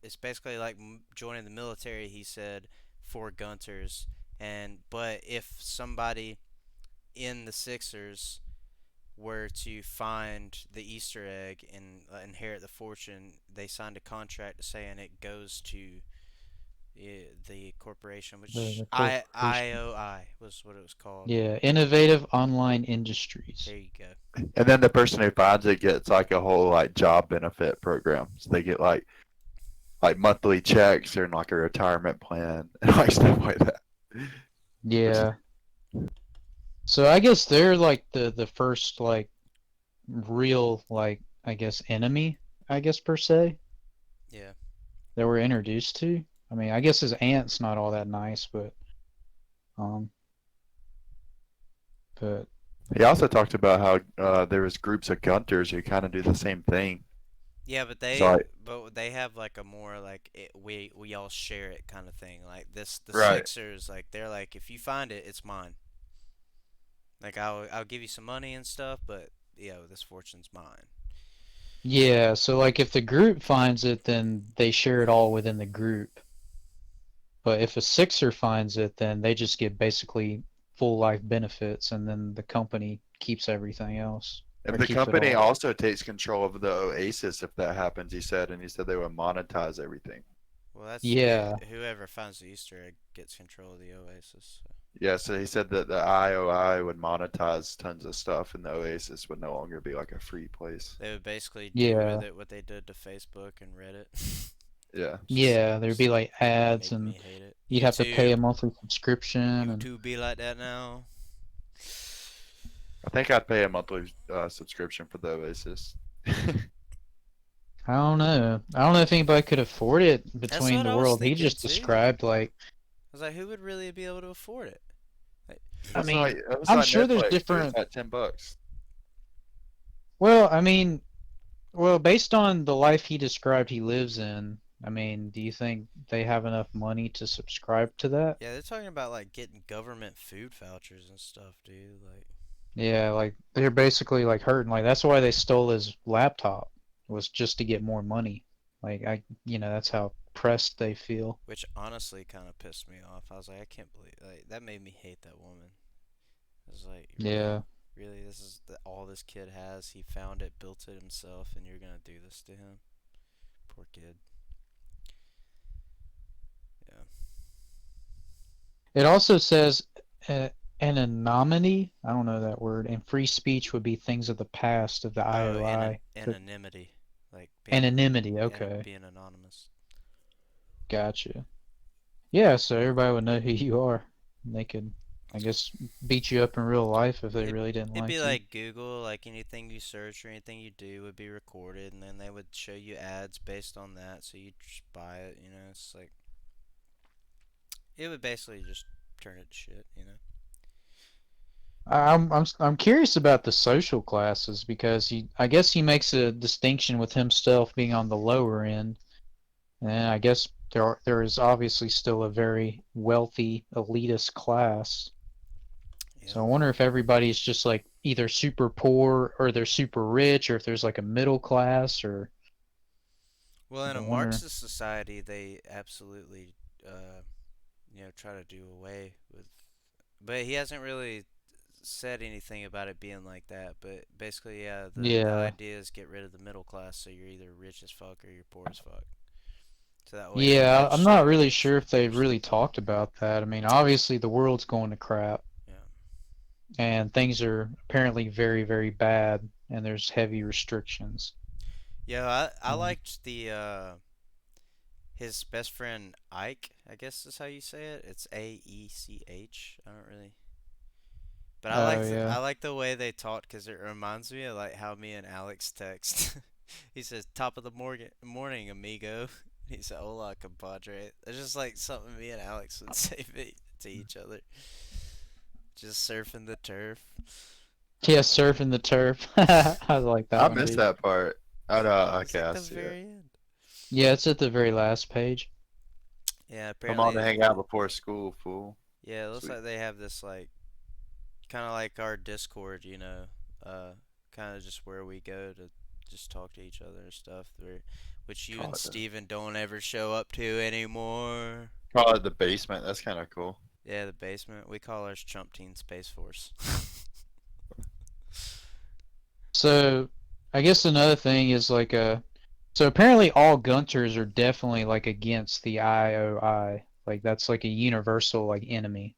It's basically like joining the military, he said, for Gunters. And but if somebody in the Sixers were to find the Easter egg and inherit the fortune, they signed a contract saying it goes to the corporation, which the corporation. IOI was what it was called. Yeah, Innovative Online Industries. There you go. And then the person who finds it gets like a whole like job benefit program. So they get like monthly checks or like a retirement plan and like stuff like that. Yeah. So I guess they're like the first like real like I guess enemy, I guess per se, Yeah. that we're introduced to. I mean, I guess his aunt's not all that nice, um but He also talked about how there was groups of Gunters who kind of do the same thing. Yeah, but So they have like a more like we all share it kind of thing. Like the Right. Sixers, like they're like, if you find it, it's mine. Like I'll give you some money and stuff, but this fortune's mine. yeah, so like if the group finds it, then they share it all within the group. But if a Sixer finds it, then they just get basically full life benefits, and then the company keeps everything else. if Or the keeps it company all. also takes control of the Oasis, if that happens, he said, and he said they would monetize everything. Well, that's Yeah, whoever finds the Easter egg gets control of the Oasis. So. Yeah, so he said that the IOI would monetize tons of stuff, and the Oasis would no longer be like a free place. They would basically do yeah, with it what they did to Facebook and Reddit. Yeah. yeah. There'd be like ads, Making me and hate it. you'd have to pay YouTube, a monthly subscription, and YouTube be like that now. I think I'd pay a monthly subscription for the Oasis. I don't know. I don't know if anybody could afford it That's between what the I was world he thinking just too. described. Like, I was like, who would really be able to afford it? Like, I mean, it was I'm like sure there's Netflix, dude. different. It's like $10. Well, I mean, well, based on the life he described he lives in, I mean, do you think they have enough money to subscribe to that? yeah, they're talking about like getting government food vouchers and stuff, dude. Like, Yeah, like they're basically like hurting. Like that's why they stole his laptop, was just to get more money. Like that's how pressed they feel. which honestly kind of pissed me off. I was like, I can't believe like that made me hate that woman. I was like, Yeah. really, this is all this kid has. He found it, built it himself, and you're gonna do this to him. Poor kid. Yeah. It also says anonymity. I don't know that word. And free speech would be things of the past of the Oh, IOI. anonymity, like being Anonymity. Okay, being anonymous. gotcha. Yeah, so everybody would know who you are. And they could, I guess, beat you up in real life if they It, really didn't it'd like be you. like Google, like anything you search or anything you do would be recorded, and then they would show you ads based on that, so you just buy it. It's like it would basically just turn it to shit. I'm curious about the social classes because I guess he makes a distinction with himself being on the lower end, and I guess there is obviously still a very wealthy elitist class. So I Yeah. wonder if everybody's just like either super poor or they're super rich, or if there's like a middle class, or Well, in I a wonder. Marxist society, they absolutely, try to do away with. But he hasn't really said anything about it being like that. But basically, yeah, the Yeah, idea is get rid of the middle class, so you're either rich as fuck or you're poor as fuck. So that way, the yeah. rich I'm stay not really rich sure and if the poor they've stay really poor. talked about that. I mean, obviously the world's going to crap, Yeah. and things are apparently very, very bad, and there's heavy restrictions. Yeah, I Um, liked the his best friend Ike, I guess is how you say it. It's Aech. I don't really. But oh yeah. I like the way they talked because it reminds me of like how me and Alex text. He says top of the morning, amigo. He said hola compadre. It's just like something me and Alex would say to each other. Just surfing the turf. Yeah, surfing the turf. I like that I one, missed dude. that part. Oh no, It's okay, at I the see it. very end. Yeah, it's at the very last page. Yeah, Come on to apparently. hang out before school, fool. Yeah, it looks Sweet. like they have this like kind of like our Discord, uh, kind of just where we go to just talk to each other and stuff. Which you Call and it the Steven don't ever show up to anymore. call it the basement. That's kind of cool. Yeah, the basement. We call ours Chump Teen Space Force. So, I guess another thing is like so apparently all Gunters are definitely like against the IOI. Like that's like a universal like enemy.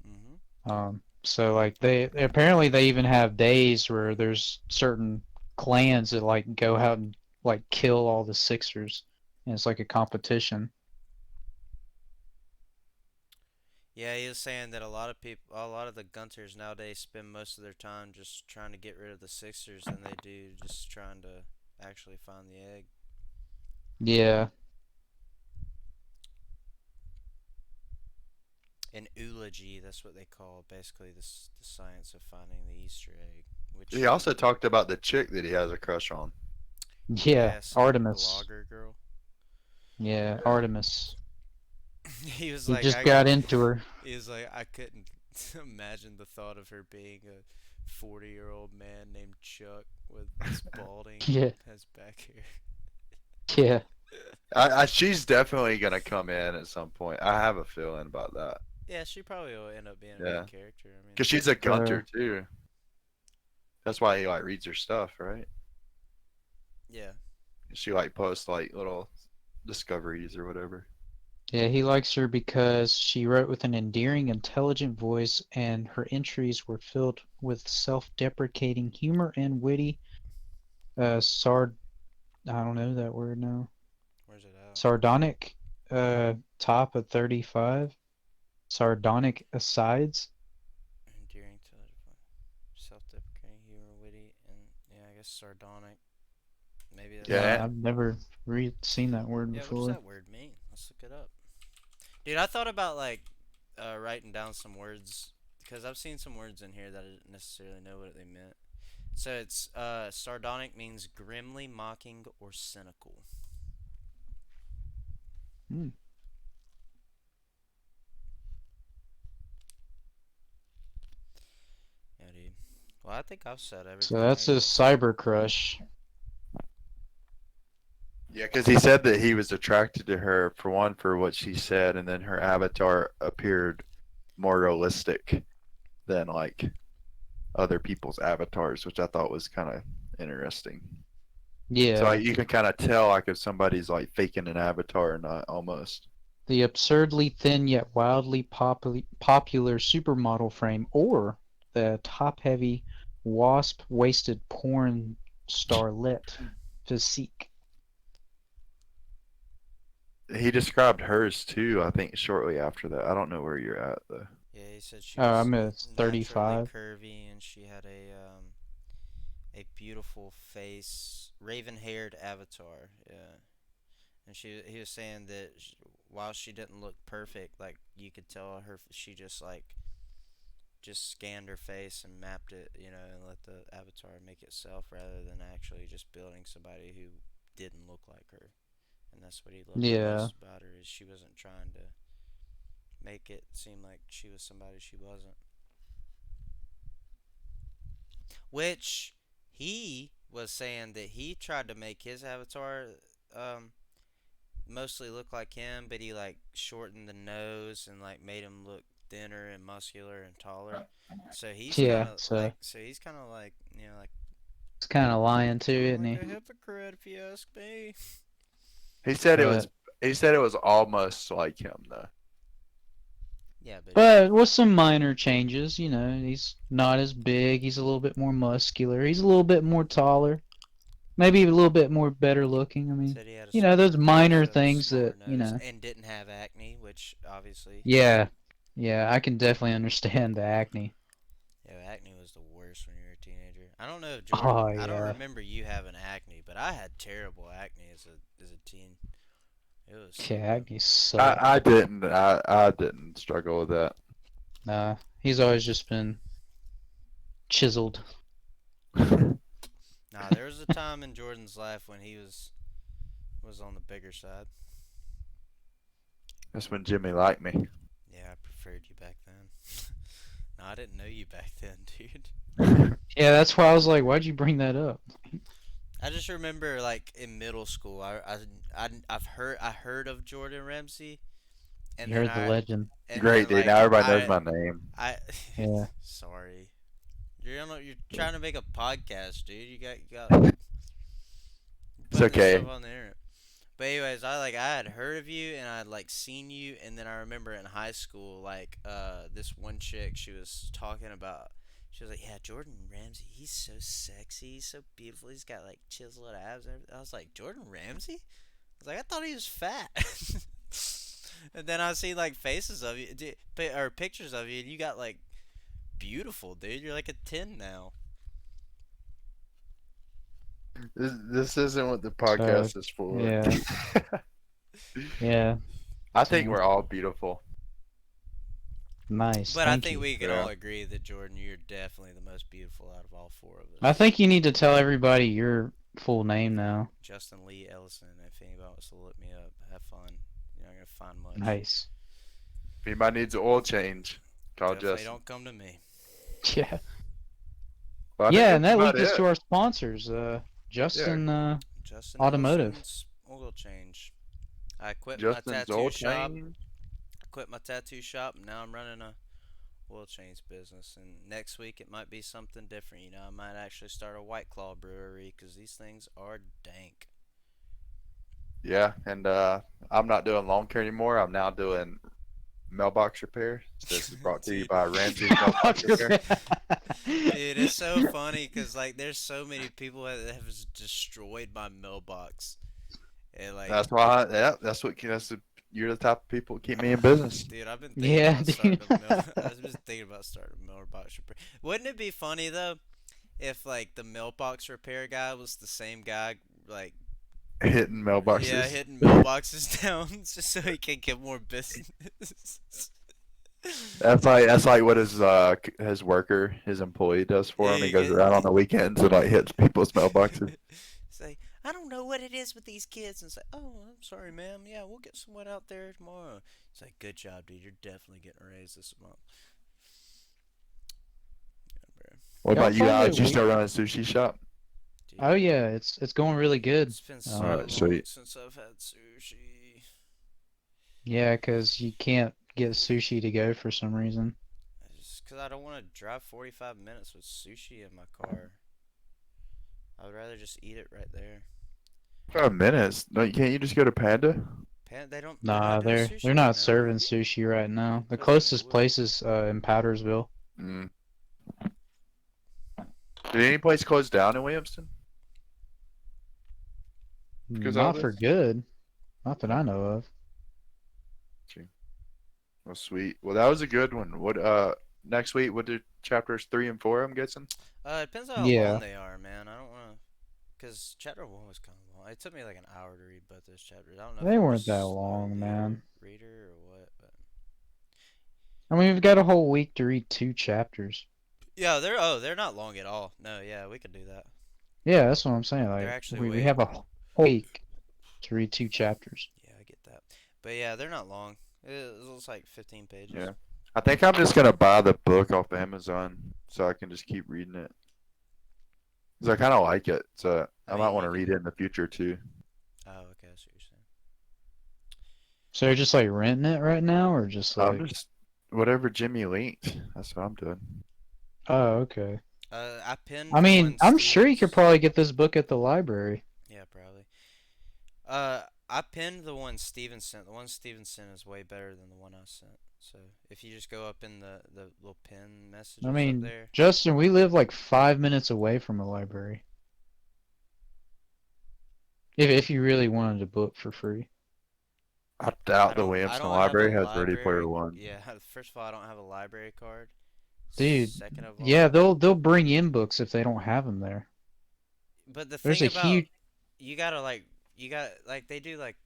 Hmm. So like they apparently they even have days where there's certain clans that like go out and like kill all the Sixers, and it's like a competition. Yeah, he was saying that a lot of the Gunters nowadays spend most of their time just trying to get rid of the Sixers than they do just trying to actually find the egg. Yeah, An eulogy, that's what they call basically the science of finding the Easter egg, which He also talked about the chick that he has a crush on. yeah, yeah, some Artemis. blogger girl. Yeah, Artemis. He was He like just got into her. he was like I couldn't imagine the thought of her being a 40-year-old man named Chuck with this balding Yeah, has back hair. yeah, She's definitely gonna come in at some point. I have a feeling about that. Yeah, she probably will end up being a Yeah, main character. I mean, because she's a uh, gunter too. That's why he like reads her stuff, right? yeah. She like posts like little discoveries or whatever. yeah. He likes her because she wrote with an endearing, intelligent voice, and her entries were filled with self-deprecating humor and witty, sard. I don't know that word now. Where's it out? Sardonic, top of 35. Sardonic asides. Endearing, self-deprecating, humor, witty, and yeah, I guess sardonic. Maybe that's Yeah, I've never seen that word yeah. What does before. that word mean? Let's look it up. Dude, I thought about like writing down some words because I've seen some words in here that I didn't necessarily know what they meant. So it's sardonic means grimly mocking or cynical. Hmm. Yeah, dude. Well, I think I've said So everything that's I his gotta say. cyber crush. yeah, because he said that he was attracted to her for one for what she said, and then her avatar appeared more realistic than like other people's avatars, which I thought was kind of interesting. So Yeah, like, you can kind of tell like if somebody's like faking an avatar or not, almost. the absurdly thin yet wildly popular supermodel frame, or the top-heavy, wasp-waisted porn starlet physique. He described hers too. I think shortly after that. I don't know where you're at though. Yeah, he said she was I'm at naturally 35. curvy and she had a beautiful face, raven-haired avatar. Yeah, and he was saying that while she didn't look perfect, like you could tell she just like just scanned her face and mapped it, and let the avatar make itself rather than actually just building somebody who didn't look like her. And that's what he loved the Yeah, most about her is she wasn't trying to make it seem like she was somebody she wasn't. Which he was saying that he tried to make his avatar um, mostly look like him, but he like shortened the nose and like made him look thinner and muscular and taller. So he's kind yeah. of So like like it's kind of lying too, kind of isn't like he? a hypocrite if you ask me. He said it was. But He said it was almost like him though. Yeah, but but with some minor changes, he's not as big. He's a little bit more muscular. He's a little bit more taller. maybe a little bit more better looking. I mean, Said he had a you know, those minor a things smaller that, nose and didn't have acne, which obviously, yeah, yeah, I can definitely understand the acne. yeah, acne was the worst when you were a teenager. I don't know if Oh Jordan. I don't yeah, remember you having acne, but I had terrible acne as a teen. It was yeah, acne I, sucked. I didn't. I didn't struggle with that. Nah, he's always just been chiseled. nah. There was a time in Jordan's life when he was on the bigger side. That's when Jimmy liked me. Yeah, I preferred you back then. no, I didn't know you back then, dude. Yeah, that's why I was like, why'd you bring that up? I just remember like in middle school, I heard of Jordan Ramsey, and You heard the legend. Great, dude. Now everybody knows my name. I Yeah. sorry. You're trying to make a podcast, dude. You got It's putting this okay. stuff on the internet. But anyways, I had heard of you and I'd like seen you, and then I remember in high school like this one chick, she was talking about, she was like, yeah, Jordan Ramsey, he's so sexy, he's so beautiful, he's got like chiseled abs and everything. I was like, Jordan Ramsey? I was like, I thought he was fat. And then I see like faces of you, or pictures of you, and you got like beautiful, dude. You're like a 10 now. This isn't what the So, podcast is for. yeah. Yeah, I think we're all beautiful. nice. But I Thank think you. we can Yeah. all agree that Jordan, you're definitely the most beautiful out of all four of us. I think you need to tell everybody your full name now. Justin Lee Ellison. If anybody wants to look me up, have fun. You're not gonna find much. Nice. If anybody needs an oil change, call Definitely Justin. don't come to me. Yeah. Well, I think Yeah, and that's that about leads us it. to our sponsors. Justin, Justin Automotive. Ellison's oil change. I quit Justin's my tattoo oil shop. change. I quit my tattoo shop, and now I'm running a oil change business. And next week it might be something different. You know, I might actually start a White Claw brewery because these things are dank. Yeah, and I'm not doing lawn care anymore. I'm now doing mailbox repair. This is brought to you Dude. by Ramsey's Mailbox Repair. Dude, it's so funny because like there's so many people that have destroyed my mailbox, and like, That's why. Yeah, that's what. You're the type of people that keep me in business. dude, I've been thinking Yeah, about starting dude. I've been thinking about starting a mailbox repair. Wouldn't it be funny though, if like the mailbox repair guy was the same guy, like Hitting mailboxes. yeah, hitting mailboxes down just so he can get more business. That's like what his worker, his employee does for him. Yeah, He goes you around on the weekends and like hits people's mailboxes. It's like, I don't know what it is with these kids. And it's like, oh, I'm sorry, ma'am. Yeah, we'll get someone out there tomorrow. It's like, good job, dude. You're definitely getting a raise this month. Yeah, bro. What Y'all about you, find Alex? it You weird- still running a sushi shop? Dude, Oh yeah, it's going really good. it's been so Alright, long sweet. since I've had sushi. Yeah, 'cause you can't get sushi to go for some reason. Because I don't want to drive 45 minutes with sushi in my car. I would rather just eat it right there. 5 minutes? No, you can't. You just go to Panda. They don't. Nah, not doing they're sushi they're right not now. serving sushi right now. The Thought they closest would. place is in Powdersville. Mm. Did any place close down in Williamston? Because all Not for this? good. Not that I know of. Oh, sweet. Well, that was a good one. What next week? What do chapters 3 and 4? I'm guessing. It depends on how Yeah. long they are, man. I don't want to. Because chapter 1 was kind of long. It took me like an hour to read both those chapters. I don't know if They I'm weren't just that a long, slow man. reader or what, but. I mean, we've got a whole week to read 2 chapters. Yeah, they're not long at all. No, yeah, we could do that. Yeah, that's what I'm saying. Like, actually we way- have a whole week to read 2 chapters. Yeah, I get that. But yeah, they're not long. It was like 15 pages. Yeah. I think I'm just gonna buy the book off Amazon so I can just keep reading it. Cause I kind of like it, so I I might mean, want to you read it in the future too. Oh, okay, I see what you're saying. So you're just like renting it right now, or just like? I'm just whatever Jimmy linked. That's what I'm doing. Oh, okay. I pinned. I the mean, one I'm sure you could Stevens- probably get this book at the library. Yeah, probably. I pinned the one Steven sent. The one Steven sent is way better than the one I sent. So if you just go up in the little pin messages I up mean, there. Justin, we live like 5 minutes away from a library. If you really wanted a book for free. I doubt the I Williamson don't have a Library has Ready Player library. One. Yeah, first of all, I don't have a library card. Dude, Second of yeah, all, they'll bring in books if they don't have them there. but the There's thing a about huge you gotta like you got like they do like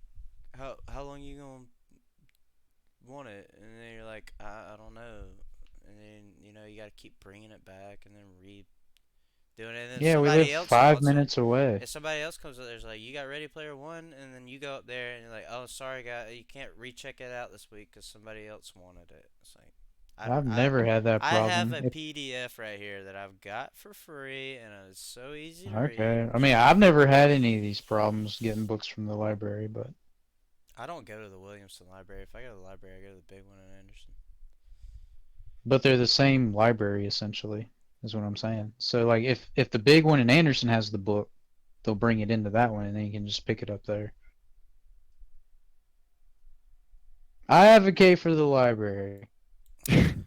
how long you gonna want it, and then you're like I don't know, and then you gotta keep bringing it back and then re doing it, and then Yeah, we live somebody else five wants it. minutes away. If somebody else comes up there's like you got Ready Player One, and then you go up there and you're like, oh sorry guy, you can't recheck it out this week because somebody else wanted it. It's like I I've don't I never had that I have problem. a PDF right here that I've got for free, and it's so easy to read. Okay. I mean, I've never had any of these problems getting books from the library, but I don't go to the Williamson Library. If I go to the library, I go to the big one in Anderson. they're the same library essentially, is what I'm saying. So like if the big one in Anderson has the book, they'll bring it into that one and then you can just pick it up there. I advocate for the library.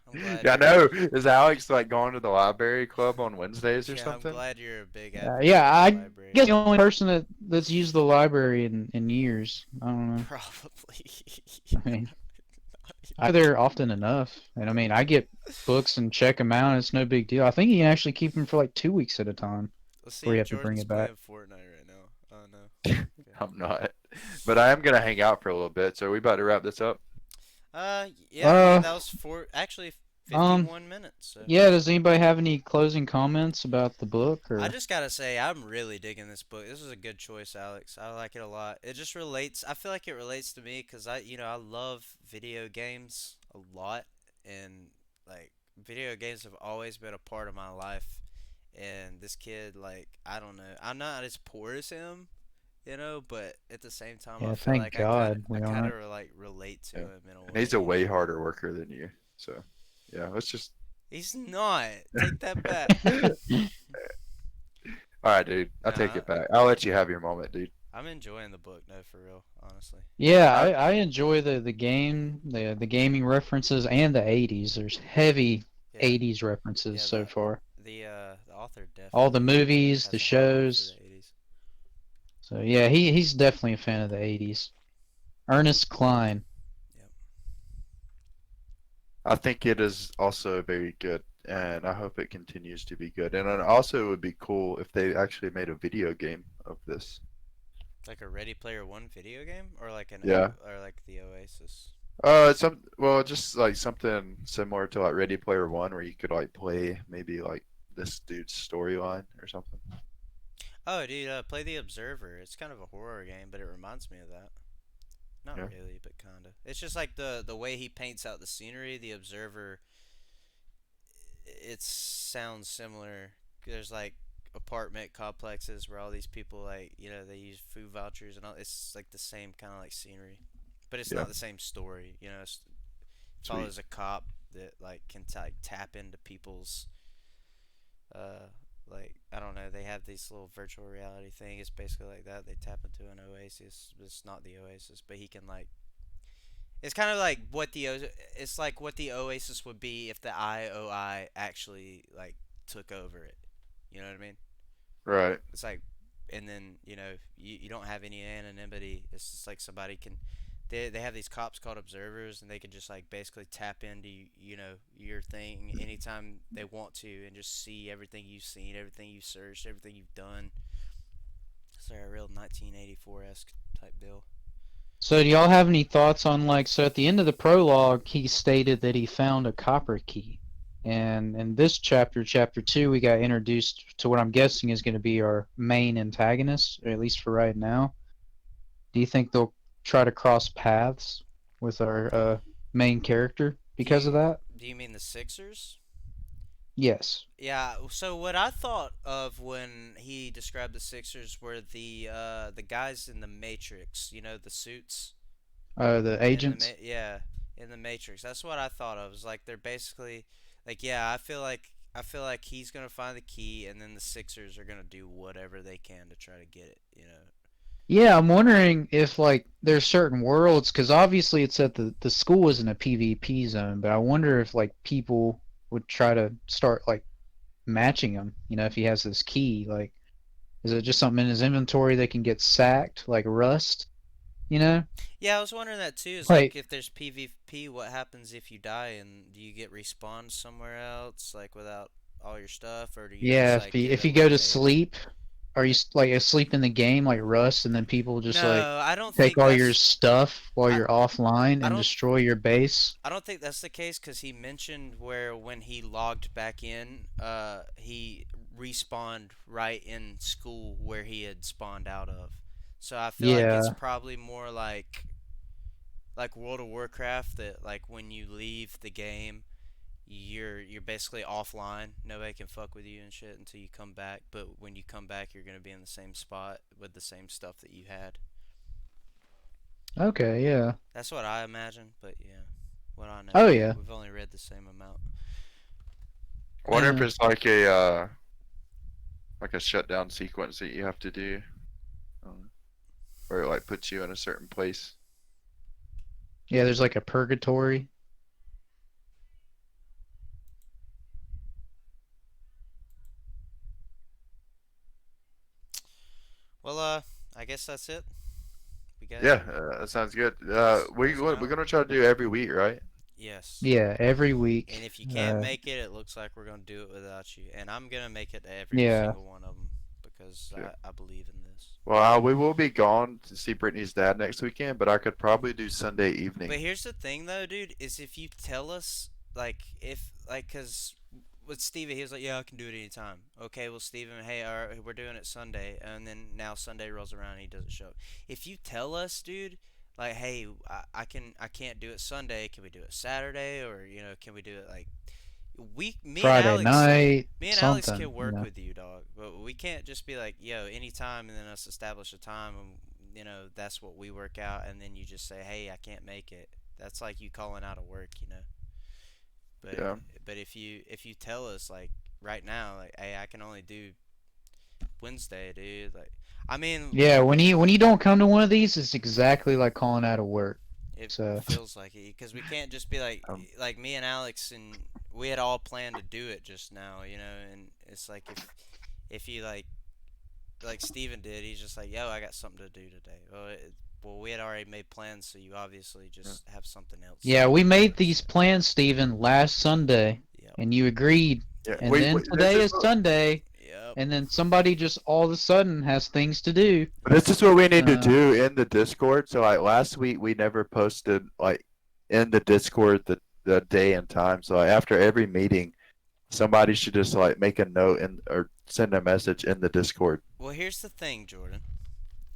I'm glad. Yeah, I know. Is Alex like going to the library club on Wednesdays or Yeah, I'm something? glad you're a big advocate Yeah, for I the library. guess the only person that's used the library in years. I don't know. Probably. I mean, I go there often enough, and I mean, I get books and check them out. It's no big deal. I think you can actually keep them for like 2 weeks at a time Let's see before you if have to bring Jordan's it back. playing Fortnite right now. Oh no. Okay. I'm not, but I am gonna hang out for a little bit. So are we about to wrap this up? Yeah, man, that was actually Um, 51 minutes. So. yeah. Does anybody have any closing comments about the book I or? just gotta say, I'm really digging this book. This is a good choice, Alex. I like it a lot. It just relates. I feel like it relates to me because I love video games a lot, and like video games have always been a part of my life. And this kid, like, I don't know, I'm not as poor as him, but at the same time, I Yeah, feel thank like I kind of, God I we kind aren't. of like relate to Yeah. him in a And he's a way. way harder worker than you. So yeah, let's just. He's not. Take that back. All right, dude. I'll take Nah, it back. I'll let you have your moment, dude. I'm enjoying the book, no, for real, honestly. Yeah, I, I enjoy the game, the gaming references, and the 80s. There's heavy Yeah, 80s references yeah. so far. The author All the definitely movies, has the a heart for shows. the 80s. So yeah, he's definitely a fan of the 80s. Ernest Cline. Yep. I think it is also very good, and I hope it continues to be good. And it also would be cool if they actually made a video game of this. Like a Ready Player One video game, or like Yeah. Or like the Oasis. Just like something similar to like Ready Player One, where you could like play maybe like this dude's storyline or something. Oh, dude, play The Observer. It's kind of a horror game, but it reminds me of that. Not Yeah. really, but kind of. It's just like the way he paints out the scenery. The Observer. It sounds similar. There's like apartment complexes where all these people they use food vouchers and all. It's like the same kind of like scenery, but it's Yeah. not the same story. It Sweet. follows a cop that like can tap into people's like I don't know. They have this little virtual reality thing. It's basically like that. They tap into an oasis. It's not the oasis, but he can like. It's kind of like it's like what the oasis would be if the IOI actually like took over it. You know what I mean? Right. It's like, and then you don't have any anonymity. It's just like somebody can. They have these cops called observers, and they can just like basically tap into your thing anytime they want to, and just see everything you've seen, everything you've searched, everything you've done. It's like a real 1984-esque type deal. So do y'all have any thoughts on so at the end of the prologue, he stated that he found a copper key. And in this chapter, chapter 2, we got introduced to what I'm guessing is going to be our main antagonist, or at least for right now. Do you think they'll try to cross paths with our main character because of that? Do you mean the Sixers? Yes. Yeah. So what I thought of when he described the Sixers were the guys in the Matrix. The suits. The agents? In the Matrix. That's what I thought of. It's like they're basically like I feel like he's gonna find the key, and then the Sixers are gonna do whatever they can to try to get it. Yeah, I'm wondering if there's certain worlds, because obviously it's at the school isn't a PvP zone, but I wonder if people would try to start matching him. If he has this key, Is it just something in his inventory that can get sacked, like Rust? You know? Yeah, I was wondering that too. Is like Like, if there's PvP, what happens if you die and do you get respawned somewhere else, like without all your stuff, or do you just yeah, like get if you go to eliminated? sleep, are you like asleep in the game like Rust, and then people just like No, I don't take think all your that's. stuff while I you're offline I and don't destroy your base? I don't think that's the case because he mentioned where when he logged back in, he respawned right in school where he had spawned out of. So I feel like it's Yeah. probably more like World of Warcraft that like when you leave the game, you're basically offline. Nobody can fuck with you and shit until you come back. But when you come back, you're gonna be in the same spot with the same stuff that you had. Okay, yeah. That's what I imagine. But yeah, what I know, Oh yeah. we've only read the same amount. I wonder if Uh, it's like a shutdown sequence that you have to do, where it like puts you in a certain place. yeah, there's like a purgatory. Well, I guess that's it. We got Yeah, that sounds good. close it We're out. gonna try to do every week, right? Yes. Yeah, every And week. if you can't make it, it looks like we're gonna do it without you. And I'm gonna make it to every Yeah. single one of them because Yeah. I believe in this. Well, we will be gone to see Brittany's dad next weekend, but I could probably do Sunday But evening. here's the thing, though, dude, is if you tell us, like, if, like, cause with Steven, he was like, yeah, I can do it anytime. Okay, well, Steven, hey, all right, we're doing it Sunday, and then now Sunday rolls around and he doesn't show up. If you tell us, dude, like, hey, I can't do it Sunday. Can we do it Saturday, or can we do it like Friday night, me and Alex something, can you work know. with you, dog. But we can't just be like, yo, anytime, and then us establish a time, and that's what we work out, and then you just say, hey, I can't make it. That's like you calling out of work. But Yeah. but if you tell us like right now, like, hey, I can only do Wednesday, dude. Like, I mean, Yeah, when you don't come to one of these, it's exactly like calling out of work. it So, feels like it because we can't just be Um, like me and Alex, and we had all planned to do it just now, and it's like if you like Steven did, he's just like, yo, I got something to do today. Well, we had already made plans, so you obviously yeah. just have something else yeah, to we do made these instead. plans, Steven, last Sunday, Yep. and you agreed. Yeah. And then This today is is Sunday, Yep. and then somebody just all of a sudden has things to do. what we need to Uh, do in the Discord. So like last week we never posted like in the Discord the day and time. So like, after every meeting, somebody should just like make a note and or send a message in the Discord. Well, here's the thing, Jordan.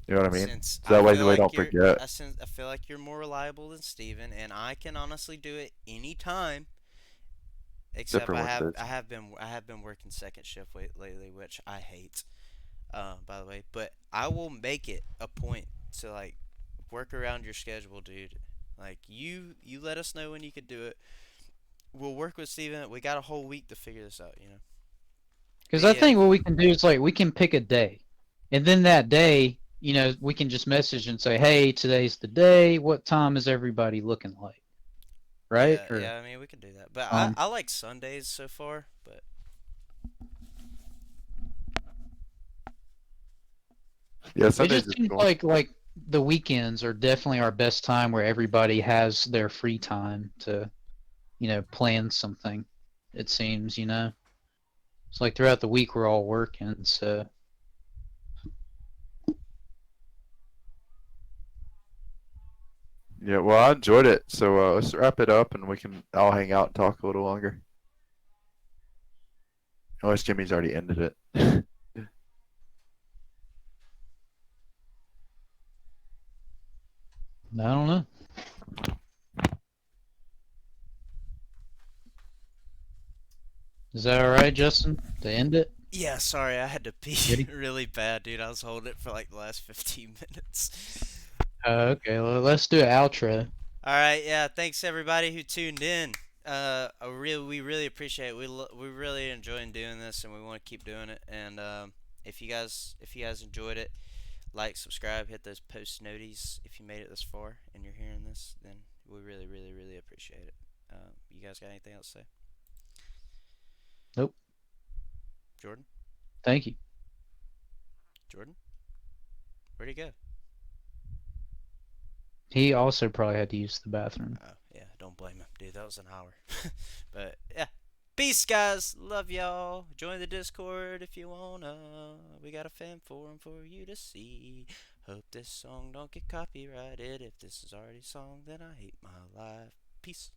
You know what I mean? Since So I that way feel we like don't you're, forget. I feel like you're more reliable than Steven, and I can honestly do it anytime. Except Except for Wednesdays. I have been working second shift lately, which I hate. By the way, but I will make it a point to like work around your schedule, dude. Like you let us know when you could do it. We'll work with Steven. We got a whole week to figure this out. Because But I yeah, think what we can do is like we can pick a day, and then that day, we can just message and say, "Hey, today's the day. What time is everybody looking like?" Right? Or yeah. I mean, we could do that. But um, I like Sundays so far. But Yeah, it Sundays just is seems cool. like the weekends are definitely our best time where everybody has their free time to, plan something. It seems. It's like throughout the week we're all working, so Yeah, well, I enjoyed it. So let's wrap it up, and we can all hang out and talk a little longer. Unless Jimmy's already ended it. I don't know. Is that all right, Justin? To end it? yeah, sorry, I had to pee Ready? really bad, dude. I was holding it for like the last 15 minutes. Okay, well, let's do an outro. All right, yeah. Thanks everybody who tuned in. We really appreciate it. We really enjoying doing this, and we want to keep doing it. And if you guys enjoyed it, like, subscribe, hit those post noties. If you made it this far and you're hearing this, then we really, really, really appreciate it. You guys got anything else to say, Nope. Jordan? Thank you. Jordan? Where'd he go? He also probably had to use the bathroom. Oh, yeah, don't blame him. Dude, that was an hour. But, yeah. Peace, guys. Love y'all. Join the Discord if you wanna. We got a fan forum for you to see. Hope this song don't get copyrighted. If this is already a song, then I hate my life. Peace.